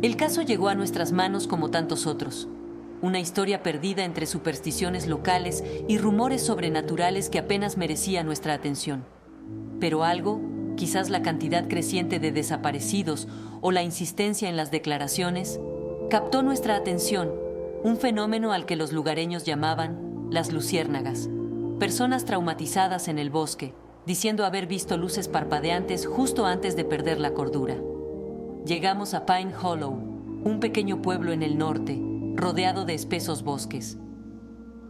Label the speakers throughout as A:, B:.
A: El caso llegó a nuestras manos como tantos otros. Una historia perdida entre supersticiones locales y rumores sobrenaturales que apenas merecía nuestra atención. Pero algo, quizás la cantidad creciente de desaparecidos o la insistencia en las declaraciones, captó nuestra atención, un fenómeno al que los lugareños llamaban las luciérnagas. Personas traumatizadas en el bosque, diciendo haber visto luces parpadeantes justo antes de perder la cordura. Llegamos a Pine Hollow, un pequeño pueblo en el norte, rodeado de espesos bosques.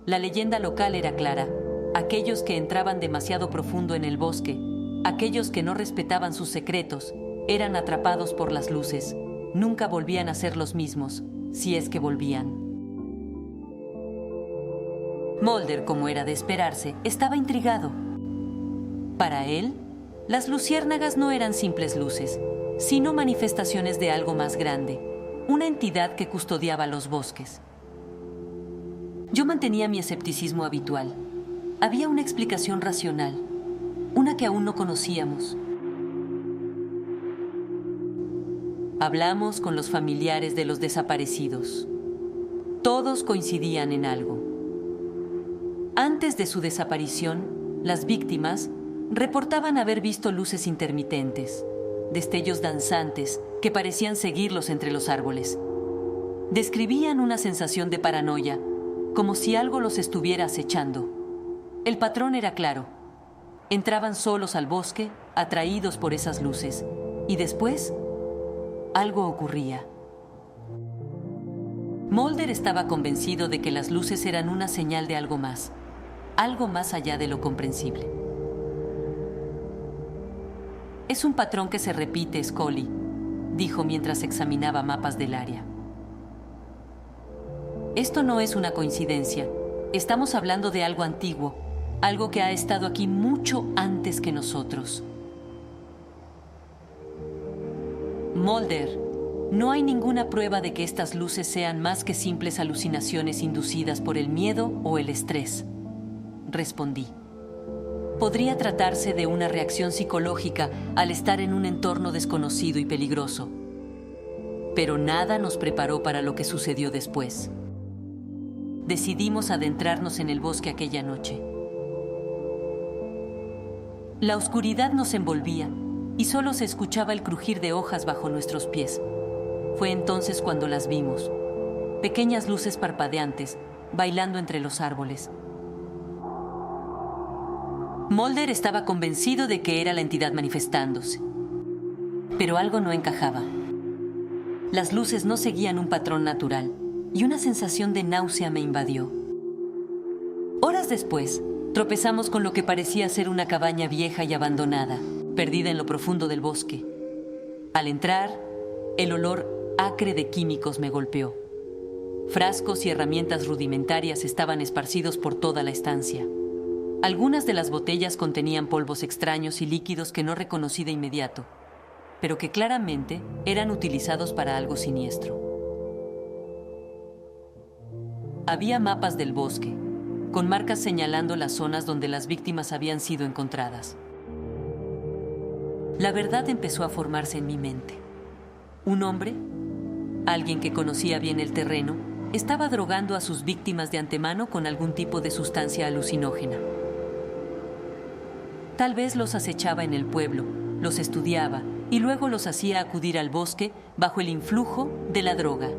A: La leyenda local era clara: aquellos que entraban demasiado profundo en el bosque, aquellos que no respetaban sus secretos, eran atrapados por las luces. Nunca volvían a ser los mismos, si es que volvían. Mulder, como era de esperarse, estaba intrigado. Para él, las luciérnagas no eran simples luces, sino manifestaciones de algo más grande, una entidad que custodiaba los bosques. Yo mantenía mi escepticismo habitual. Había una explicación racional, una que aún no conocíamos. Hablamos con los familiares de los desaparecidos. Todos coincidían en algo. Antes de su desaparición, las víctimas reportaban haber visto luces intermitentes, destellos danzantes que parecían seguirlos entre los árboles. Describían una sensación de paranoia, como si algo los estuviera acechando. El patrón era claro. Entraban solos al bosque, atraídos por esas luces, y después, algo ocurría. Mulder estaba convencido de que las luces eran una señal de algo más allá de lo comprensible. Es un patrón que se repite, Scully, dijo mientras examinaba mapas del área. Esto no es una coincidencia. Estamos hablando de algo antiguo, algo que ha estado aquí mucho antes que nosotros. Mulder, no hay ninguna prueba de que estas luces sean más que simples alucinaciones inducidas por el miedo o el estrés, respondí. Podría tratarse de una reacción psicológica al estar en un entorno desconocido y peligroso. Pero nada nos preparó para lo que sucedió después. Decidimos adentrarnos en el bosque aquella noche. La oscuridad nos envolvía y solo se escuchaba el crujir de hojas bajo nuestros pies. Fue entonces cuando las vimos, pequeñas luces parpadeantes, bailando entre los árboles. Mulder estaba convencido de que era la entidad manifestándose. Pero algo no encajaba. Las luces no seguían un patrón natural y una sensación de náusea me invadió. Horas después, tropezamos con lo que parecía ser una cabaña vieja y abandonada, perdida en lo profundo del bosque. Al entrar, el olor acre de químicos me golpeó. Frascos y herramientas rudimentarias estaban esparcidos por toda la estancia. Algunas de las botellas contenían polvos extraños y líquidos que no reconocí de inmediato, pero que claramente eran utilizados para algo siniestro. Había mapas del bosque, con marcas señalando las zonas donde las víctimas habían sido encontradas. La verdad empezó a formarse en mi mente. Un hombre, alguien que conocía bien el terreno, estaba drogando a sus víctimas de antemano con algún tipo de sustancia alucinógena. Tal vez los acechaba en el pueblo, los estudiaba y luego los hacía acudir al bosque bajo el influjo de la droga.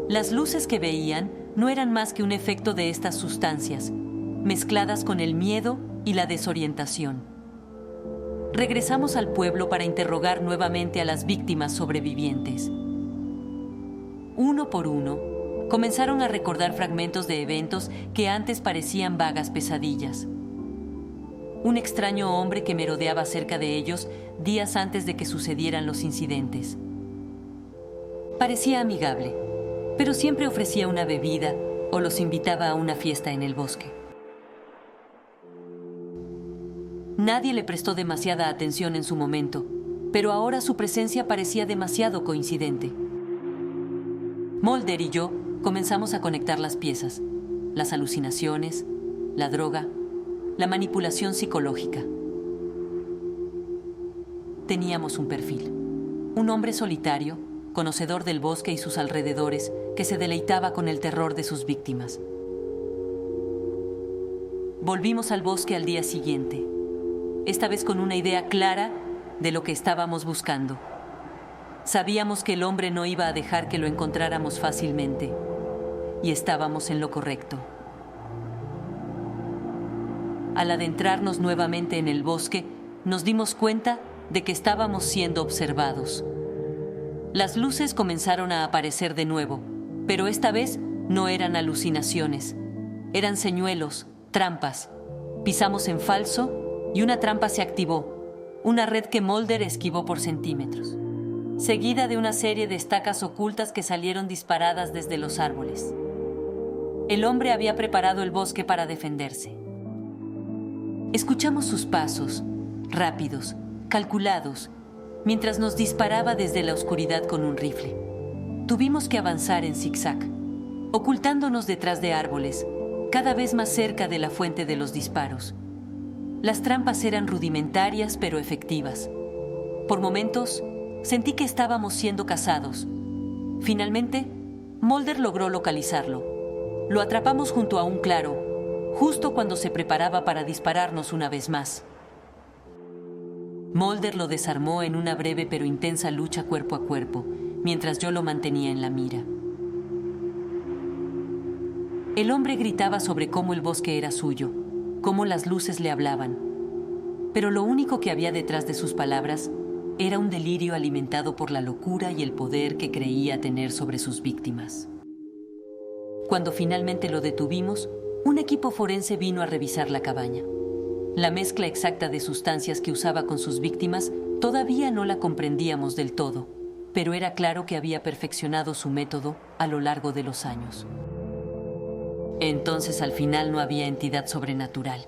A: Las luces que veían no eran más que un efecto de estas sustancias, mezcladas con el miedo y la desorientación. Regresamos al pueblo para interrogar nuevamente a las víctimas sobrevivientes. Uno por uno, comenzaron a recordar fragmentos de eventos que antes parecían vagas pesadillas. Un extraño hombre que merodeaba cerca de ellos días antes de que sucedieran los incidentes. Parecía amigable, pero siempre ofrecía una bebida o los invitaba a una fiesta en el bosque. Nadie le prestó demasiada atención en su momento, pero ahora su presencia parecía demasiado coincidente. Mulder y yo comenzamos a conectar las piezas, las alucinaciones, la droga, la manipulación psicológica. Teníamos un perfil. Un hombre solitario, conocedor del bosque y sus alrededores, que se deleitaba con el terror de sus víctimas. Volvimos al bosque al día siguiente, esta vez con una idea clara de lo que estábamos buscando. Sabíamos que el hombre no iba a dejar que lo encontráramos fácilmente, y estábamos en lo correcto. Al adentrarnos nuevamente en el bosque, nos dimos cuenta de que estábamos siendo observados. Las luces comenzaron a aparecer de nuevo, pero esta vez no eran alucinaciones. Eran señuelos, trampas. Pisamos en falso y una trampa se activó, una red que Mulder esquivó por centímetros, seguida de una serie de estacas ocultas que salieron disparadas desde los árboles. El hombre había preparado el bosque para defenderse. Escuchamos sus pasos, rápidos, calculados, mientras nos disparaba desde la oscuridad con un rifle. Tuvimos que avanzar en zigzag, ocultándonos detrás de árboles, cada vez más cerca de la fuente de los disparos. Las trampas eran rudimentarias pero efectivas. Por momentos, sentí que estábamos siendo cazados. Finalmente, Mulder logró localizarlo. Lo atrapamos junto a un claro, justo cuando se preparaba para dispararnos una vez más. Mulder lo desarmó en una breve pero intensa lucha cuerpo a cuerpo, mientras yo lo mantenía en la mira. El hombre gritaba sobre cómo el bosque era suyo, cómo las luces le hablaban. Pero lo único que había detrás de sus palabras era un delirio alimentado por la locura y el poder que creía tener sobre sus víctimas. Cuando finalmente lo detuvimos, un equipo forense vino a revisar la cabaña. La mezcla exacta de sustancias que usaba con sus víctimas todavía no la comprendíamos del todo, pero era claro que había perfeccionado su método a lo largo de los años. Entonces al final no había entidad sobrenatural,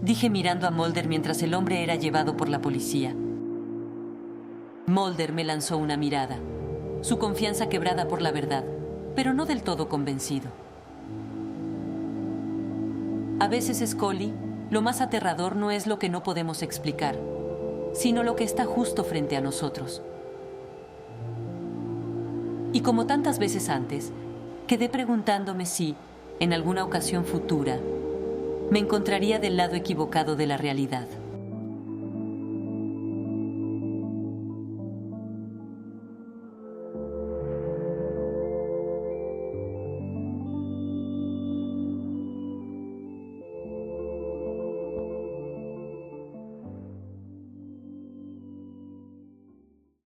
A: dije mirando a Mulder mientras el hombre era llevado por la policía. Mulder me lanzó una mirada, su confianza quebrada por la verdad, pero no del todo convencido. A veces, Scully, lo más aterrador no es lo que no podemos explicar, sino lo que está justo frente a nosotros. Y como tantas veces antes, quedé preguntándome si, en alguna ocasión futura, me encontraría del lado equivocado de la realidad.